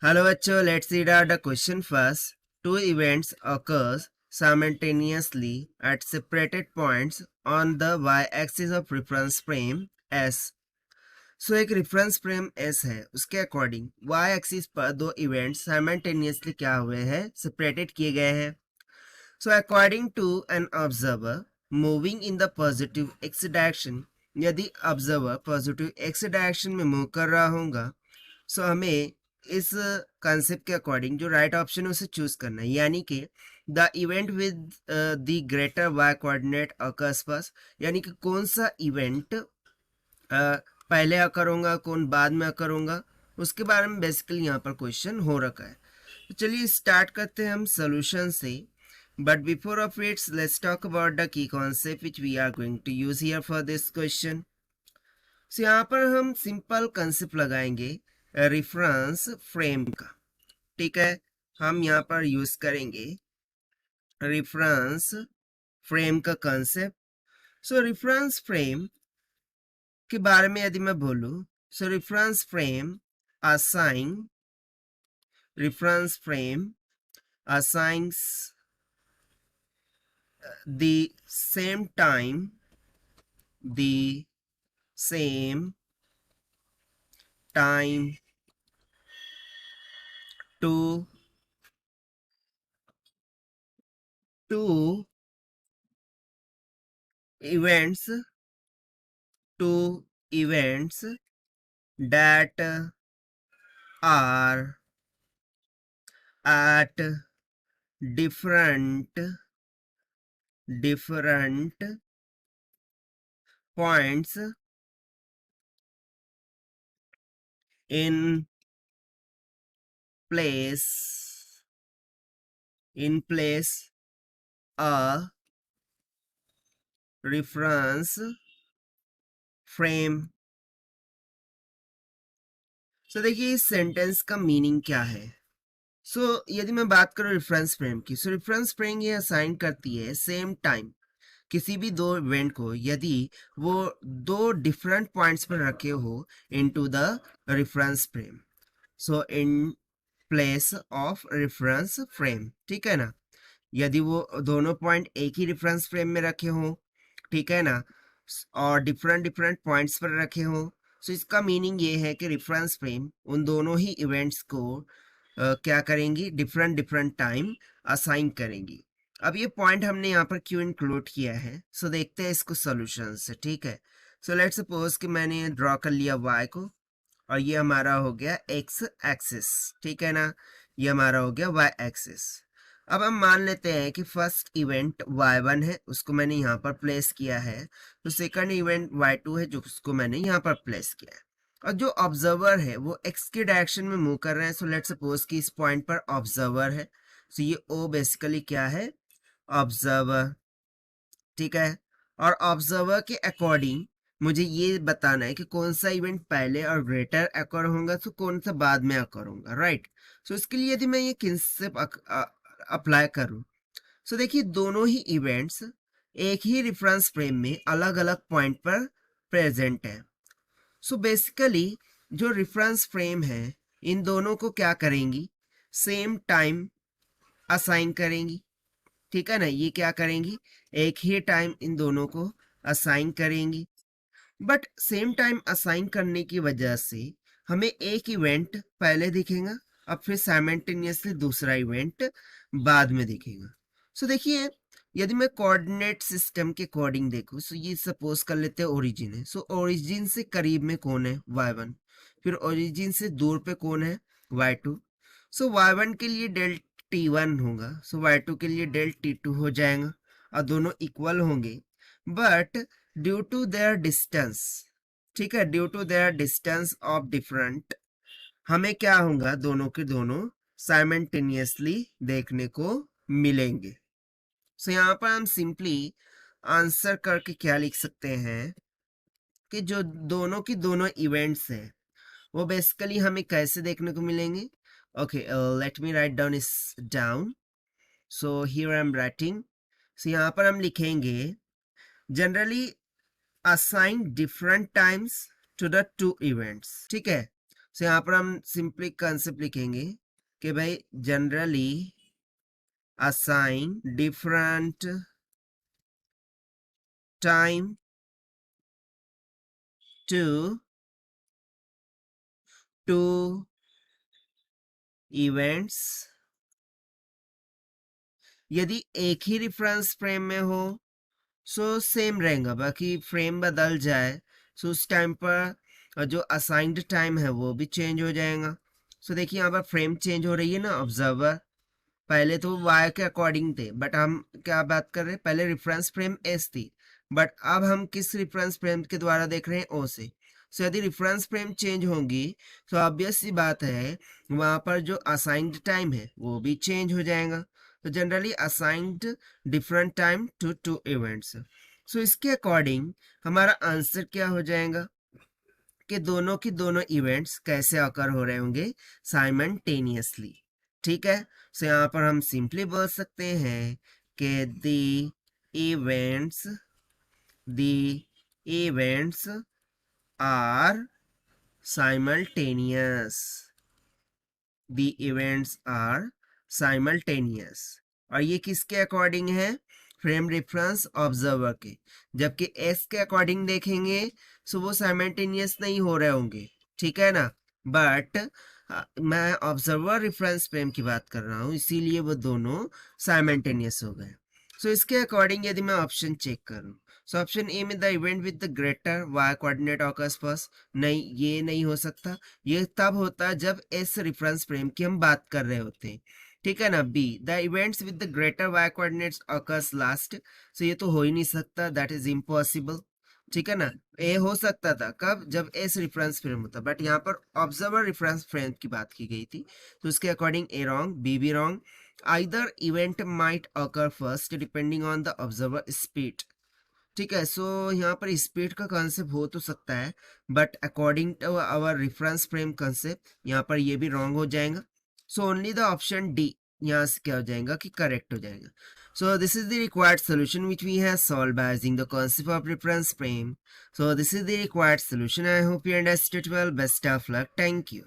Hello बच्चों, let's read out the question first. Two events occurs simultaneously at separated points on the y-axis of reference frame S. So एक reference frame S है, उसके according y-axis पर दो events simultaneously क्या हुए हैं, separated किए गए हैं. So according to an observer moving in the positive x direction, यदि observer positive x direction में move कर रहा होगा, सो हमें इस कंसेप्ट के अकॉर्डिंग जो राइट ऑप्शन है उसे चूज करना है, यानी कि the event with the greater Y coordinate occurs first, यानी कि कौन सा इवेंट पहले अकर होगा, कौन बाद में अकर होगा, उसके बारे में बेसिकली यहाँ पर क्वेश्चन हो रखा है. तो चलिए स्टार्ट करते हैं हम सोल्यूशन से. But before of its let's talk about the key concept which we are going to use here for this question. So यहाँ पर हम सिंपल कंसेप्ट लगाएंगे रेफरेंस फ्रेम का. ठीक है, हम यहाँ पर यूज करेंगे रेफरेंस फ्रेम का कंसेप्ट. सो रेफरेंस फ्रेम के बारे में यदि मैं बोलूं, so reference frame assigns the same time to two events that are at different points in place a reference frame. सो देखिए इस सेंटेंस का मीनिंग क्या है. सो यदि मैं बात करूं रेफरेंस फ्रेम की, सो रेफरेंस फ्रेम ये असाइन करती है सेम टाइम किसी भी दो इवेंट को यदि वो दो डिफरेंट पॉइंट्स पर रखे हो into the reference frame. So in place of reference frame, ठीक है ना, यदि वो दोनों पॉइंट एक ही रेफरेंस फ्रेम में रखे हो, ठीक है ना, और डिफरेंट पॉइंट्स पर रखे हो. सो इसका मीनिंग ये है कि रेफरेंस फ्रेम उन दोनों ही इवेंट्स को क्या करेंगी, डिफरेंट टाइम असाइन करेंगी. अब ये पॉइंट हमने यहाँ पर क्यों इंक्लूड किया है, सो देखते हैं इसको सोल्यूशन से. ठीक है, सो लेट्स सपोज कि मैंने ड्रॉ कर लिया y को और ये हमारा हो गया x एक्सिस. ठीक है ना, ये हमारा हो गया y एक्सिस. अब हम मान लेते हैं कि फर्स्ट इवेंट y1 है, उसको मैंने यहाँ पर प्लेस किया है. तो सेकंड इवेंट y2 है, जो उसको मैंने यहाँ पर प्लेस किया है. और जो ऑब्जर्वर है वो x के डायरेक्शन में मूव कर रहे हैं. सो लेट्स सपोज कि इस पॉइंट पर ऑब्जर्वर है. सो ये o बेसिकली क्या है, ऑब्जर्वर. ठीक है, और ऑब्जर्वर के अकॉर्डिंग मुझे ये बताना है कि कौन सा इवेंट पहले और ग्रेटर अकर होगा, तो कौन सा बाद में अकर होगा, राइट. सो इसके लिए यदि मैं ये कंसेप्ट अप्लाई करूं, सो देखिए दोनों ही इवेंट्स एक ही रेफरेंस फ्रेम में अलग अलग पॉइंट पर प्रेजेंट है. सो बेसिकली जो रेफरेंस फ्रेम है इन दोनों को क्या करेंगी, सेम टाइम असाइन करेंगी. ठीक है ना, ये क्या करेंगी, एक ही टाइम इन दोनों को असाइन करेंगी. बट सेम टाइम असाइन करने की वजह से हमें एक इवेंट पहले दिखेगा और फिर साइमल्टेनियसली दूसरा इवेंट बाद में दिखेगा. सो देखिए यदि मैं कोऑर्डिनेट सिस्टम के अकॉर्डिंग देखूं, सो ये सपोज कर लेते हैं ओरिजिन है. सो ओरिजिन से करीब में कौन है, y1. फिर ओरिजिन से दूर पे कौन है, y2. सो y1 के लिए डेल t1 होगा, सो y2 के लिए डेल t2 हो जाएगा और दोनों इक्वल होंगे. But due to their distance, ठीक है, due to their distance of different, हमें क्या होगा, दोनों के दोनों साइमल्टेनियसली देखने को मिलेंगे. सो यहाँ पर हम सिंपली आंसर करके क्या लिख सकते हैं कि जो दोनों की दोनों इवेंट्स हैं वो बेसिकली हमें कैसे देखने को मिलेंगे. Okay, let me write down this down. So here I am writing. So यहाँ पर हम लिखेंगे generally assign different times to the two events. ठीक है, सो यहाँ पर हम सिंपली कंसेप्ट लिखेंगे कि भाई generally assign different time to to events. यदि एक ही रेफरेंस फ्रेम में हो सो सेम रहेगा, बाकी फ्रेम बदल जाए सो उस टाइम पर जो असाइंड टाइम है वो भी चेंज हो जाएगा। सो देखिए यहाँ पर फ्रेम चेंज हो रही है ना, ऑब्जर्वर पहले तो वाई के अकॉर्डिंग थे, बट हम क्या बात कर रहे हैं, पहले रेफरेंस फ्रेम एस थी, बट अब हम किस रेफरेंस फ्रेम के द्वारा देख रहे हैं, ओ से। सो यदि रेफरेंस फ्रेम चेंज होंगी तो ऑब्वियस सी बात है वहाँ पर जो असाइंड टाइम है वो भी चेंज हो जाएगा। तो generally assigned different time to to events. So इसके अकॉर्डिंग हमारा आंसर क्या हो जाएगा कि दोनों की दोनों इवेंट्स कैसे अकर हो रहे होंगे, साइमल्टेनियसली। ठीक है, सो यहाँ पर हम सिंपली बोल सकते हैं कि events the events are simultaneous. The events are simultaneous. और ये किसके अकॉर्डिंग है, फ्रेम रेफरेंस ऑब्जर्वर के। जबकि एस के अकॉर्डिंग देखेंगे सो वो साइमल्टेनियस नहीं हो रहे होंगे, ठीक है ना। बट मैं ऑब्जर्वर रेफरेंस फ्रेम की बात कर रहा हूँ, इसीलिए वो दोनों साइमल्टेनियस हो गए। सो इसके अकॉर्डिंग यदि मैं ऑप्शन चेक करूँ, सो ऑप्शन ए में the event with the greater Y coordinate occurs first, नहीं ये नहीं हो सकता। ये तब होता है जब एस रेफरेंस फ्रेम की हम बात कर रहे होते हैं, ठीक है ना। B the events with the greater Y coordinates occurs last, so ये तो हो ही नहीं सकता, दैट इज इम्पॉसिबल, ठीक है ना। ए हो सकता था कब, जब एस रेफरेंस फ्रेम होता, बट यहाँ पर ऑब्जर्वर रेफरेंस फ्रेम की बात की गई थी, तो उसके अकॉर्डिंग ए रॉन्ग, बी भी wrong. Either event might occur first depending on the observer speed, ठीक है। सो यहाँ पर स्पीड का कॉन्सेप्ट हो तो सकता है, but according to our reference frame concept यहाँ पर ये भी रॉन्ग हो जाएगा। So only the option D यहाँ से क्या हो जाएगा कि करेक्ट हो जाएगा। So this is the required solution which we have solved by using the concept of reference frame. So this is the required solution. I hope you understood well. Best of luck. Thank you.